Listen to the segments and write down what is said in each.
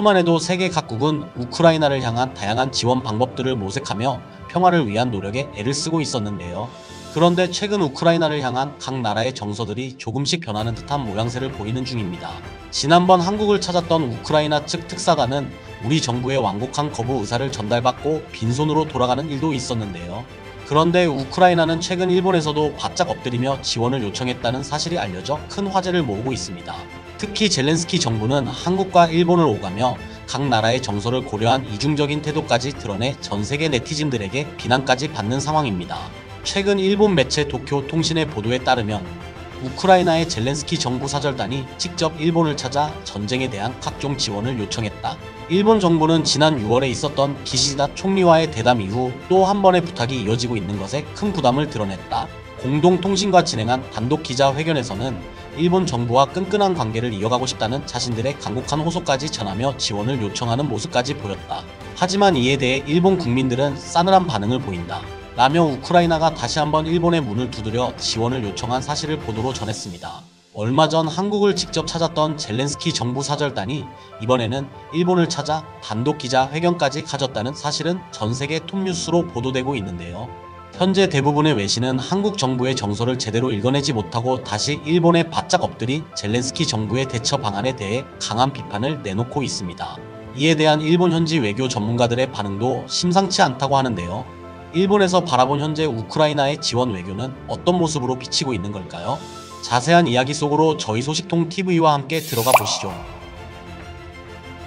초만 해도 세계 각국은 우크라이나를 향한 다양한 지원 방법들을 모색하며 평화를 위한 노력에 애를 쓰고 있었는데요. 그런데 최근 우크라이나를 향한 각 나라의 정서들이 조금씩 변하는 듯한 모양새를 보이는 중입니다. 지난번 한국을 찾았던 우크라이나 측 특사단은 우리 정부의 완곡한 거부 의사를 전달받고 빈손으로 돌아가는 일도 있었는데요. 그런데 우크라이나는 최근 일본에서도 바짝 엎드리며 지원을 요청했다는 사실이 알려져 큰 화제를 모으고 있습니다. 특히 젤렌스키 정부는 한국과 일본을 오가며 각 나라의 정서를 고려한 이중적인 태도까지 드러내 전 세계 네티즌들에게 비난까지 받는 상황입니다. 최근 일본 매체 도쿄 통신의 보도에 따르면 우크라이나의 젤렌스키 정부 사절단이 직접 일본을 찾아 전쟁에 대한 각종 지원을 요청했다. 일본 정부는 지난 6월에 있었던 기시다 총리와의 대담 이후 또 한 번의 부탁이 이어지고 있는 것에 큰 부담을 드러냈다. 공동통신과 진행한 단독 기자회견에서는 일본 정부와 끈끈한 관계를 이어가고 싶다는 자신들의 간곡한 호소까지 전하며 지원을 요청하는 모습까지 보였다. 하지만 이에 대해 일본 국민들은 싸늘한 반응을 보인다. 라며 우크라이나가 다시 한번 일본의 문을 두드려 지원을 요청한 사실을 보도로 전했습니다. 얼마 전 한국을 직접 찾았던 젤렌스키 정부 사절단이 이번에는 일본을 찾아 단독 기자회견까지 가졌다는 사실은 전세계 톱뉴스로 보도되고 있는데요. 현재 대부분의 외신은 한국 정부의 정서를 제대로 읽어내지 못하고 다시 일본에 바짝 엎드린 젤렌스키 정부의 대처 방안에 대해 강한 비판을 내놓고 있습니다. 이에 대한 일본 현지 외교 전문가들의 반응도 심상치 않다고 하는데요. 일본에서 바라본 현재 우크라이나의 지원 외교는 어떤 모습으로 비치고 있는 걸까요? 자세한 이야기 속으로 저희 소식통 TV와 함께 들어가 보시죠.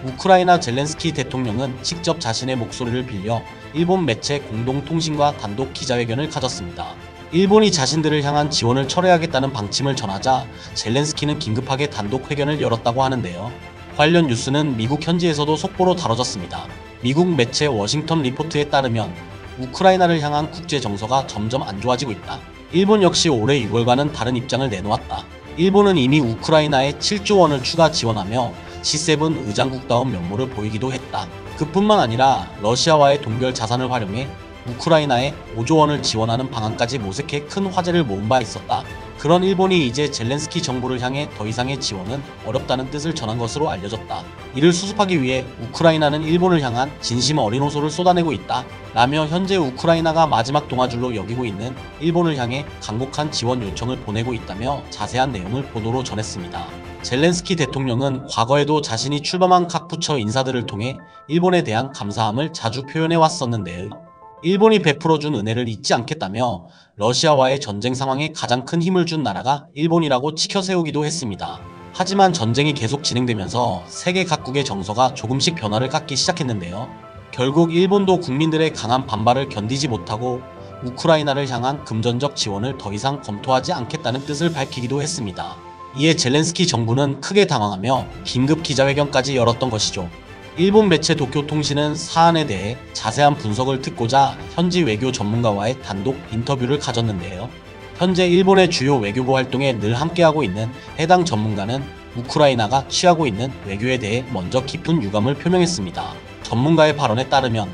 우크라이나 젤렌스키 대통령은 직접 자신의 목소리를 빌려 일본 매체 공동통신과 단독 기자회견을 가졌습니다. 일본이 자신들을 향한 지원을 철회하겠다는 방침을 전하자 젤렌스키는 긴급하게 단독 회견을 열었다고 하는데요. 관련 뉴스는 미국 현지에서도 속보로 다뤄졌습니다. 미국 매체 워싱턴 리포트에 따르면 우크라이나를 향한 국제 정서가 점점 안 좋아지고 있다. 일본 역시 올해 6월과는 다른 입장을 내놓았다. 일본은 이미 우크라이나에 7조 원을 추가 지원하며 G7 의장국다운 면모를 보이기도 했다. 그뿐만 아니라 러시아와의 동결 자산을 활용해 우크라이나에 5조 원을 지원하는 방안까지 모색해 큰 화제를 모은 바 있었다. 그런 일본이 이제 젤렌스키 정부를 향해 더 이상의 지원은 어렵다는 뜻을 전한 것으로 알려졌다. 이를 수습하기 위해 우크라이나는 일본을 향한 진심 어린 호소를 쏟아내고 있다. 라며 현재 우크라이나가 마지막 동아줄로 여기고 있는 일본을 향해 강력한 지원 요청을 보내고 있다며 자세한 내용을 보도로 전했습니다. 젤렌스키 대통령은 과거에도 자신이 출범한 각 부처 인사들을 통해 일본에 대한 감사함을 자주 표현해 왔었는데 일본이 베풀어준 은혜를 잊지 않겠다며 러시아와의 전쟁 상황에 가장 큰 힘을 준 나라가 일본이라고 치켜세우기도 했습니다. 하지만 전쟁이 계속 진행되면서 세계 각국의 정서가 조금씩 변화를 갖기 시작했는데요. 결국 일본도 국민들의 강한 반발을 견디지 못하고 우크라이나를 향한 금전적 지원을 더 이상 검토하지 않겠다는 뜻을 밝히기도 했습니다. 이에 젤렌스키 정부는 크게 당황하며 긴급 기자회견까지 열었던 것이죠. 일본 매체 도쿄 통신은 사안에 대해 자세한 분석을 듣고자 현지 외교 전문가와의 단독 인터뷰를 가졌는데요. 현재 일본의 주요 외교부 활동에 늘 함께하고 있는 해당 전문가는 우크라이나가 취하고 있는 외교에 대해 먼저 깊은 유감을 표명했습니다. 전문가의 발언에 따르면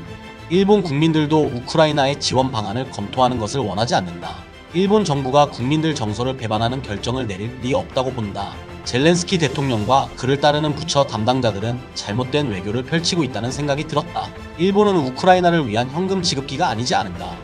일본 국민들도 우크라이나의 지원 방안을 검토하는 것을 원하지 않는다. 일본 정부가 국민들 정서를 배반하는 결정을 내릴 리 없다고 본다. 젤렌스키 대통령과 그를 따르는 부처 담당자들은 잘못된 외교를 펼치고 있다는 생각이 들었다. 일본은 우크라이나를 위한 현금 지급기가 아니지 않은가.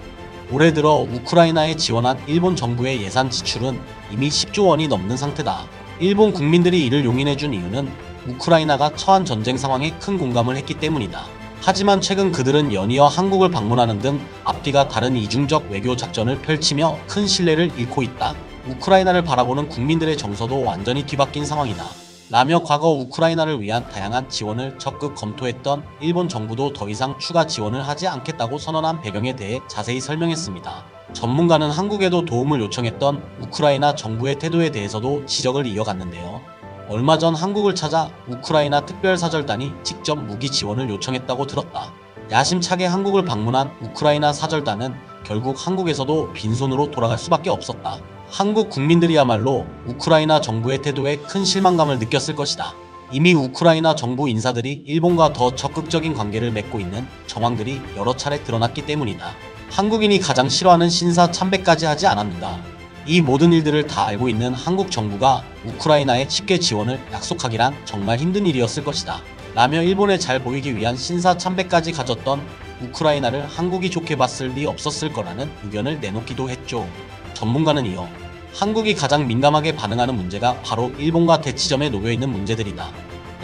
올해 들어 우크라이나에 지원한 일본 정부의 예산 지출은 이미 10조 원이 넘는 상태다. 일본 국민들이 이를 용인해준 이유는 우크라이나가 처한 전쟁 상황에 큰 공감을 했기 때문이다. 하지만 최근 그들은 연이어 한국을 방문하는 등 앞뒤가 다른 이중적 외교 작전을 펼치며 큰 신뢰를 잃고 있다. 우크라이나를 바라보는 국민들의 정서도 완전히 뒤바뀐 상황이다. 라며 과거 우크라이나를 위한 다양한 지원을 적극 검토했던 일본 정부도 더 이상 추가 지원을 하지 않겠다고 선언한 배경에 대해 자세히 설명했습니다. 전문가는 한국에도 도움을 요청했던 우크라이나 정부의 태도에 대해서도 지적을 이어갔는데요. 얼마 전 한국을 찾아 우크라이나 특별사절단이 직접 무기 지원을 요청했다고 들었다. 야심차게 한국을 방문한 우크라이나 사절단은 결국 한국에서도 빈손으로 돌아갈 수밖에 없었다. 한국 국민들이야말로 우크라이나 정부의 태도에 큰 실망감을 느꼈을 것이다. 이미 우크라이나 정부 인사들이 일본과 더 적극적인 관계를 맺고 있는 정황들이 여러 차례 드러났기 때문이다. 한국인이 가장 싫어하는 신사 참배까지 하지 않았는가. 이 모든 일들을 다 알고 있는 한국 정부가 우크라이나에 쉽게 지원을 약속하기란 정말 힘든 일이었을 것이다. 라며 일본에 잘 보이기 위한 신사 참배까지 가졌던 우크라이나를 한국이 좋게 봤을 리 없었을 거라는 의견을 내놓기도 했죠. 전문가는 이어 한국이 가장 민감하게 반응하는 문제가 바로 일본과 대치점에 놓여있는 문제들이다.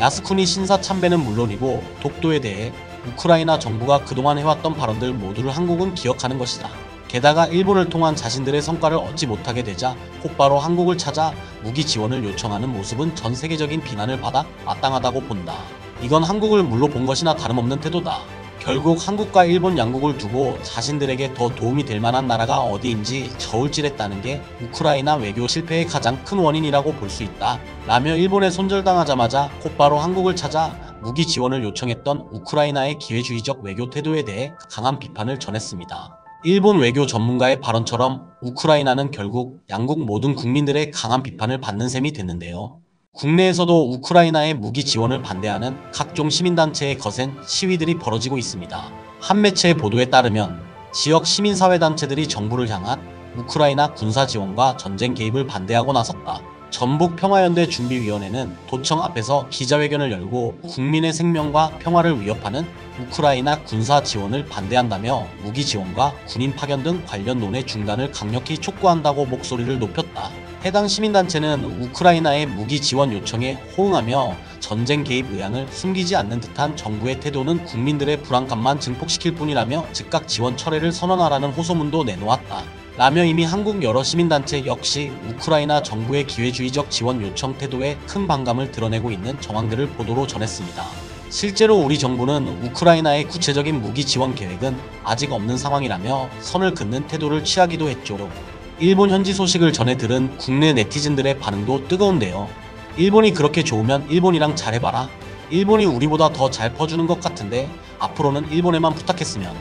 야스쿠니 신사 참배는 물론이고 독도에 대해 우크라이나 정부가 그동안 해왔던 발언들 모두를 한국은 기억하는 것이다. 게다가 일본을 통한 자신들의 성과를 얻지 못하게 되자 곧바로 한국을 찾아 무기 지원을 요청하는 모습은 전 세계적인 비난을 받아 마땅하다고 본다. 이건 한국을 물로 본 것이나 다름없는 태도다. 결국 한국과 일본 양국을 두고 자신들에게 더 도움이 될 만한 나라가 어디인지 저울질했다는 게 우크라이나 외교 실패의 가장 큰 원인이라고 볼 수 있다. 라며 일본에 손절당하자마자 곧바로 한국을 찾아 무기 지원을 요청했던 우크라이나의 기회주의적 외교 태도에 대해 강한 비판을 전했습니다. 일본 외교 전문가의 발언처럼 우크라이나는 결국 양국 모든 국민들의 강한 비판을 받는 셈이 됐는데요. 국내에서도 우크라이나의 무기 지원을 반대하는 각종 시민단체의 거센 시위들이 벌어지고 있습니다. 한 매체의 보도에 따르면 지역 시민사회단체들이 정부를 향한 우크라이나 군사 지원과 전쟁 개입을 반대하고 나섰다. 전북평화연대 준비위원회는 도청 앞에서 기자회견을 열고 국민의 생명과 평화를 위협하는 우크라이나 군사 지원을 반대한다며 무기 지원과 군인 파견 등 관련 논의 중단을 강력히 촉구한다고 목소리를 높였다. 해당 시민단체는 우크라이나의 무기 지원 요청에 호응하며 전쟁 개입 의향을 숨기지 않는 듯한 정부의 태도는 국민들의 불안감만 증폭시킬 뿐이라며 즉각 지원 철회를 선언하라는 호소문도 내놓았다. 라며 이미 한국 여러 시민단체 역시 우크라이나 정부의 기회주의적 지원 요청 태도에 큰 반감을 드러내고 있는 정황들을 보도로 전했습니다. 실제로 우리 정부는 우크라이나의 구체적인 무기 지원 계획은 아직 없는 상황이라며 선을 긋는 태도를 취하기도 했죠. 일본 현지 소식을 전해 들은 국내 네티즌들의 반응도 뜨거운데요. 일본이 그렇게 좋으면 일본이랑 잘해봐라. 일본이 우리보다 더 잘 퍼주는 것 같은데 앞으로는 일본에만 부탁했으면.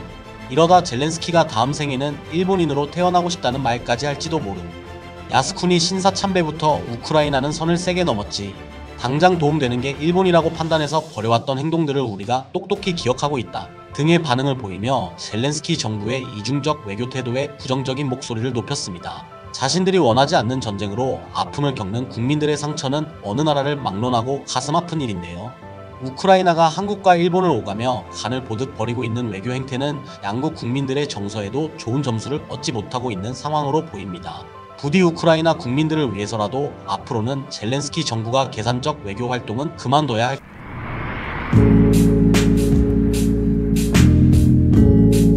이러다 젤렌스키가 다음 생에는 일본인으로 태어나고 싶다는 말까지 할지도 모름. 야스쿠니 신사 참배부터 우크라이나는 선을 세게 넘었지. 당장 도움되는 게 일본이라고 판단해서 벌여왔던 행동들을 우리가 똑똑히 기억하고 있다 등의 반응을 보이며 젤렌스키 정부의 이중적 외교 태도에 부정적인 목소리를 높였습니다. 자신들이 원하지 않는 전쟁으로 아픔을 겪는 국민들의 상처는 어느 나라를 막론하고 가슴 아픈 일인데요. 우크라이나가 한국과 일본을 오가며 간을 보듯 벌이고 있는 외교 행태는 양국 국민들의 정서에도 좋은 점수를 얻지 못하고 있는 상황으로 보입니다. 부디 우크라이나 국민들을 위해서라도 앞으로는 젤렌스키 정부가 계산적 외교 활동은 그만둬야 할